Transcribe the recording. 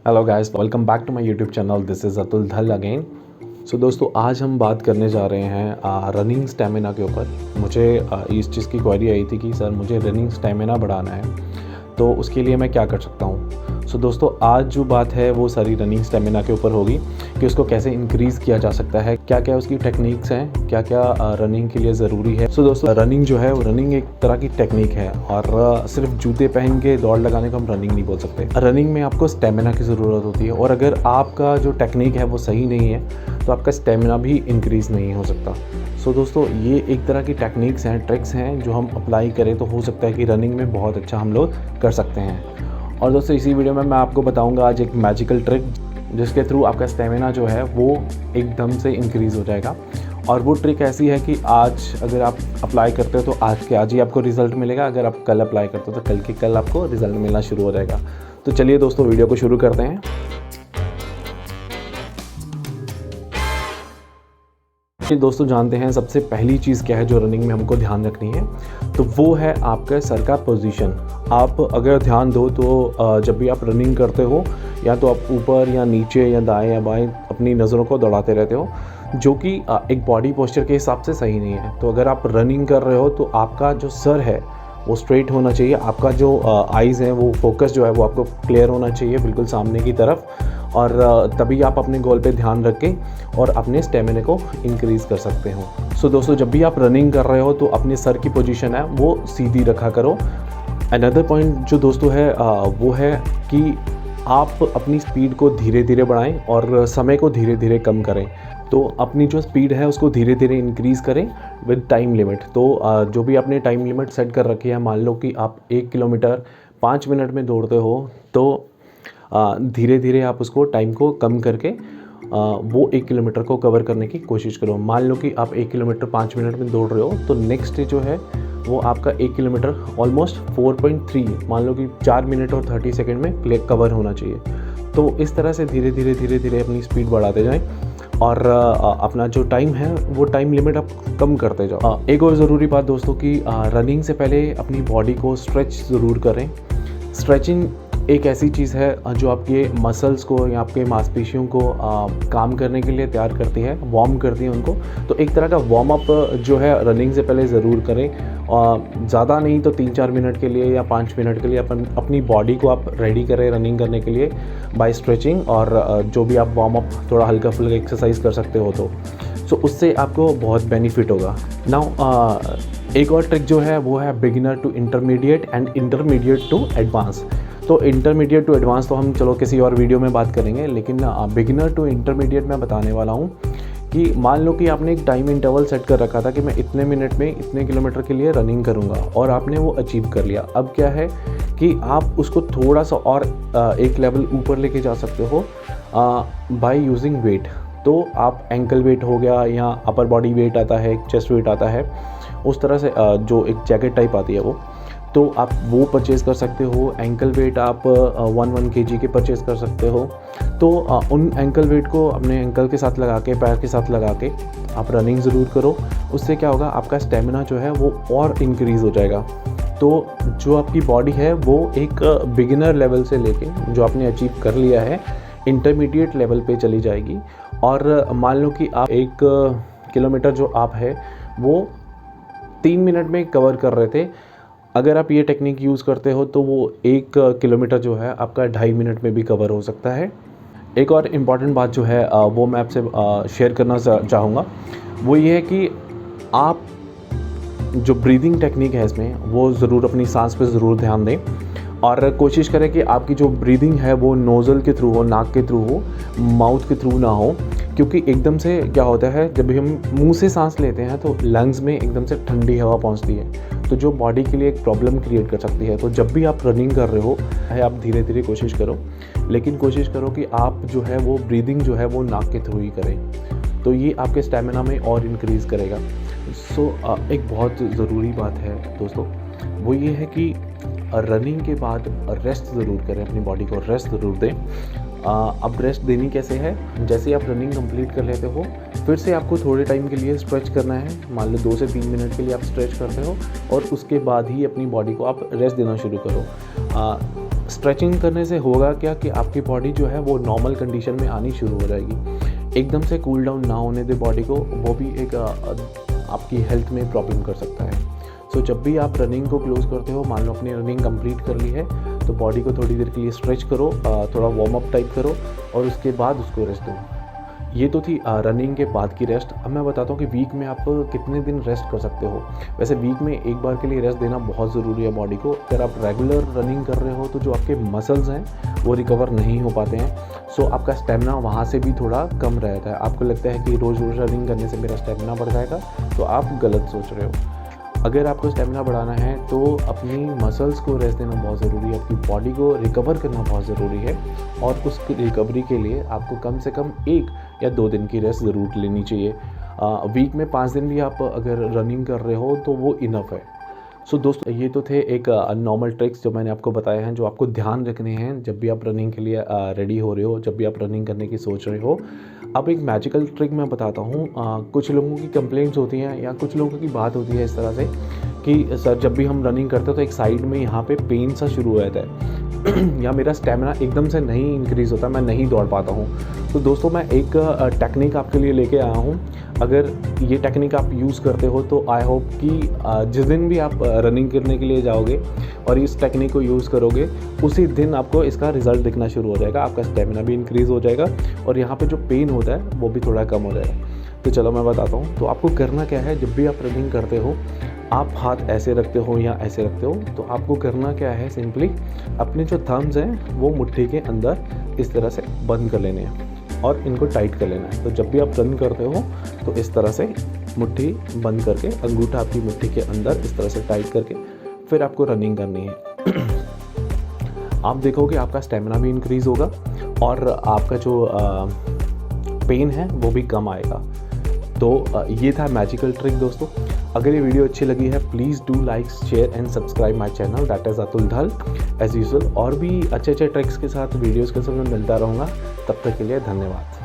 Hello guys, welcome back to my YouTube channel. This is Atul Dhal again. सो दोस्तों, आज हम बात करने जा रहे हैं रनिंग स्टेमिना के ऊपर। मुझे इस चीज़ की क्वेरी आई थी कि सर मुझे रनिंग स्टेमिना बढ़ाना है, तो उसके लिए मैं क्या कर सकता हूँ। सो दोस्तों, आज जो बात है वो सारी रनिंग स्टेमिना के ऊपर होगी कि उसको कैसे इंक्रीज़ किया जा सकता है, क्या क्या उसकी टेक्निक्स हैं, क्या क्या रनिंग के लिए ज़रूरी है। सो दोस्तों, रनिंग जो है वो रनिंग एक तरह की टेक्निक है और सिर्फ जूते पहन के दौड़ लगाने को हम रनिंग नहीं बोल सकते। रनिंग में आपको स्टेमिना की ज़रूरत होती है और अगर आपका जो टेक्निक है वो सही नहीं है तो आपका स्टेमिना भी इंक्रीज़ नहीं हो सकता। सो दोस्तों, ये एक तरह की टेक्निक्स हैं, ट्रिक्स हैं जो हम अप्लाई करें तो हो सकता है कि रनिंग में बहुत अच्छा हम लोग कर सकते हैं। और दोस्तों, इसी वीडियो में मैं आपको बताऊंगा आज एक मैजिकल ट्रिक जिसके थ्रू आपका स्टेमिना जो है वो एकदम से इंक्रीज़ हो जाएगा। और वो ट्रिक ऐसी है कि आज अगर आप अप्लाई करते हो तो आज के आज ही आपको रिज़ल्ट मिलेगा, अगर आप कल अप्लाई करते हो तो कल के कल आपको रिज़ल्ट मिलना शुरू हो जाएगा। तो चलिए दोस्तों, वीडियो को शुरू करते हैं। दोस्तों, जानते हैं सबसे पहली चीज़ क्या है जो रनिंग में हमको ध्यान रखनी है, तो वो है आपका सर का पोजीशन। आप अगर ध्यान दो तो जब भी आप रनिंग करते हो या तो आप ऊपर या नीचे या दाएं या बाएं अपनी नज़रों को दौड़ाते रहते हो, जो कि एक बॉडी पोस्चर के हिसाब से सही नहीं है। तो अगर आप रनिंग कर रहे हो तो आपका जो सर है वो स्ट्रेट होना चाहिए, आपका जो आइज़ हैं वो फोकस जो है वो आपको क्लियर होना चाहिए बिल्कुल सामने की तरफ, और तभी आप अपने गोल पे ध्यान रख के और अपने स्टेमिना को इंक्रीज़ कर सकते हो। सो दोस्तों, जब भी आप रनिंग कर रहे हो तो अपने सर की पोजीशन है वो सीधी रखा करो। अनदर पॉइंट जो दोस्तों है वो है कि आप अपनी स्पीड को धीरे धीरे बढ़ाएं और समय को धीरे धीरे कम करें। तो अपनी जो स्पीड है उसको धीरे धीरे इंक्रीज़ करें विद टाइम लिमिट। तो जो भी आपने टाइम लिमिट सेट कर रखी है, मान लो कि आप 1 किलोमीटर 5 मिनट में दौड़ते हो, तो धीरे धीरे आप उसको टाइम को कम करके वो 1 किलोमीटर को कवर करने की कोशिश करो। मान लो कि आप 1 किलोमीटर 5 मिनट में दौड़ रहे हो तो नेक्स्ट डे जो है वो आपका 1 किलोमीटर ऑलमोस्ट 4.3 मान लो कि 4 मिनट और 30 सेकेंड में कवर होना चाहिए। तो इस तरह से धीरे धीरे धीरे धीरे अपनी स्पीड बढ़ाते जाएं और अपना जो टाइम है वो टाइम लिमिट आप कम करते जाओ। एक और ज़रूरी बात दोस्तों कि रनिंग से पहले अपनी बॉडी को स्ट्रेच ज़रूर करें। स्ट्रेचिंग एक ऐसी चीज़ है जो आपके मसल्स को या आपके मांसपेशियों को काम करने के लिए तैयार करती है, वार्म करती है उनको। तो एक तरह का वार्म अप जो है रनिंग से पहले ज़रूर करें, ज़्यादा नहीं तो 3-4 मिनट के लिए या 5 मिनट के लिए अपनी बॉडी को आप रेडी करें रनिंग करने के लिए बाय स्ट्रेचिंग, और जो भी आप वार्म अप थोड़ा हल्का फुल्का एक्सरसाइज कर सकते हो तो उससे आपको बहुत बेनिफिट होगा। नाउ एक और ट्रिक जो है वो है beginner to intermediate and intermediate to advance. तो इंटरमीडिएट टू एडवांस तो हम चलो किसी और वीडियो में बात करेंगे, लेकिन बिगिनर टू इंटरमीडिएट मैं बताने वाला हूँ कि मान लो कि आपने एक टाइम इंटरवल सेट कर रखा था कि मैं इतने मिनट में इतने किलोमीटर के लिए रनिंग करूँगा और आपने वो अचीव कर लिया। अब क्या है कि आप उसको थोड़ा सा और एक लेवल ऊपर लेके जा सकते हो बाय यूजिंग वेट। तो आप एंकल वेट हो गया या अपर बॉडी वेट आता है, चेस्ट वेट आता है, उस तरह से जो एक जैकेट टाइप आती है वो, तो आप वो परचेज़ कर सकते हो। एंकल वेट आप 1 kg के परचेज़ कर सकते हो। तो उन एंकल वेट को अपने एंकल के साथ लगा के, पैर के साथ लगा के आप रनिंग ज़रूर करो। उससे क्या होगा, आपका स्टेमिना जो है वो और इंक्रीज़ हो जाएगा। तो जो आपकी बॉडी है वो एक बिगिनर लेवल से लेके जो आपने अचीव कर लिया है इंटरमीडिएट लेवल पे चली जाएगी। और मान लो कि आप 1 किलोमीटर जो आप है वो 3 मिनट में कवर कर रहे थे, अगर आप ये टेक्निक यूज़ करते हो तो वो 1 किलोमीटर जो है आपका 2.5 मिनट में भी कवर हो सकता है। एक और इम्पॉर्टेंट बात जो है वो मैं आपसे शेयर करना चाहूँगा, वो ये है कि आप जो ब्रीदिंग टेक्निक है इसमें वो ज़रूर अपनी सांस पे ज़रूर ध्यान दें और कोशिश करें कि आपकी जो ब्रीदिंग है वो नोज़ल के थ्रू हो, नाक के थ्रू हो, माउथ के थ्रू ना हो। क्योंकि एकदम से क्या होता है, जब भी हम मुंह से सांस लेते हैं तो लंग्स में एकदम से ठंडी हवा पहुंचती है, तो जो बॉडी के लिए एक प्रॉब्लम क्रिएट कर सकती है। तो जब भी आप रनिंग कर रहे हो है आप धीरे धीरे कोशिश करो, लेकिन कोशिश करो कि आप जो है वो ब्रीदिंग जो है वो नाक के थ्रू ही करें, तो ये आपके स्टेमिना में और इंक्रीज़ करेगा। सो एक बहुत ज़रूरी बात है दोस्तों, वो ये है कि रनिंग के बाद रेस्ट ज़रूर करें, अपनी बॉडी को रेस्ट ज़रूर दें। अब रेस्ट देनी कैसे है, जैसे आप रनिंग कंप्लीट कर लेते हो फिर से आपको थोड़े टाइम के लिए स्ट्रेच करना है। मान लो 2 से 3 मिनट के लिए आप स्ट्रेच करते हो और उसके बाद ही अपनी बॉडी को आप रेस्ट देना शुरू करो। स्ट्रेचिंग करने से होगा क्या कि आपकी बॉडी जो है वो नॉर्मल कंडीशन में आनी शुरू हो जाएगी। एकदम से कूल डाउन ना होने दे बॉडी को, वो भी एक आपकी हेल्थ में प्रॉब्लम कर सकता है। सो जब भी आप रनिंग को क्लोज करते हो, मान लो अपनी रनिंग कंप्लीट कर ली है, तो बॉडी को थोड़ी देर के लिए स्ट्रेच करो, थोड़ा वार्म अप टाइप करो और उसके बाद उसको रेस्ट दो। ये तो थी रनिंग के बाद की रेस्ट। अब मैं बताता हूँ कि वीक में आप कितने दिन रेस्ट कर सकते हो। वैसे वीक में एक बार के लिए रेस्ट देना बहुत ज़रूरी है बॉडी को। अगर आप रेगुलर रनिंग कर रहे हो तो जो आपके मसल्स हैं वो रिकवर नहीं हो पाते हैं। सो आपका स्टेमिना वहाँ से भी थोड़ा कम रहता है। आपको लगता है कि रोज़ रोज़ रनिंग करने से मेरा स्टेमिना बढ़ जाएगा, तो आप गलत सोच रहे हो। अगर आपको स्टेमिना बढ़ाना है तो अपनी मसल्स को रेस्ट देना बहुत ज़रूरी है, अपनी बॉडी को रिकवर करना बहुत ज़रूरी है। और उस रिकवरी के लिए आपको कम से कम 1 या 2 दिन की रेस्ट ज़रूर लेनी चाहिए। वीक में 5 दिन भी आप अगर रनिंग कर रहे हो तो वो इनफ है। सो दोस्तों, ये तो थे एक नॉर्मल ट्रिक्स जो मैंने आपको बताए हैं, जो आपको ध्यान रखने हैं जब भी आप रनिंग के लिए रेडी हो रहे हो, जब भी आप रनिंग करने की सोच रहे हो। अब एक मैजिकल ट्रिक मैं बताता हूँ। कुछ लोगों की कंप्लेंट्स होती हैं या कुछ लोगों की बात होती है इस तरह से कि सर जब भी हम रनिंग करते हो तो एक साइड में यहाँ पे पेन सा शुरू हो जाता है या मेरा स्टेमिना एकदम से नहीं इंक्रीज़ होता, मैं नहीं दौड़ पाता हूँ। तो दोस्तों, मैं एक टेक्निक आपके लिए लेके आया हूँ। अगर ये टेक्निक आप यूज़ करते हो तो आई होप कि जिस दिन भी आप रनिंग करने के लिए जाओगे और इस टेक्निक को यूज़ करोगे, उसी दिन आपको इसका रिज़ल्ट दिखना शुरू हो जाएगा। आपका स्टेमिना भी इंक्रीज़ हो जाएगा और यहाँ पे जो पेन होता है वो भी थोड़ा कम हो जाएगा। तो चलो मैं बताता हूँ। तो आपको करना क्या है, जब भी आप रनिंग करते हो, आप हाथ ऐसे रखते हो या ऐसे रखते हो, तो आपको करना क्या है, सिंपली अपने जो थम्स हैं वो मुट्ठी के अंदर इस तरह से बंद कर लेने हैं और इनको टाइट कर लेना है। तो जब भी आप रन करते हो तो इस तरह से मुट्ठी बंद करके, अंगूठा आपकी मुट्ठी के अंदर इस तरह से टाइट करके फिर आपको रनिंग करनी है। आप देखोगे आपका स्टेमिना भी इंक्रीज़ होगा और आपका जो पेन है वो भी कम आएगा। तो ये था मैजिकल ट्रिक दोस्तों। अगर ये वीडियो अच्छी लगी है, please do like, share and subscribe my channel, that is Atul Dhal. As usual और भी अच्छे ट्रिक्स के साथ, वीडियोज़ के साथ मैं मिलता रहूँगा। तब तक के लिए धन्यवाद।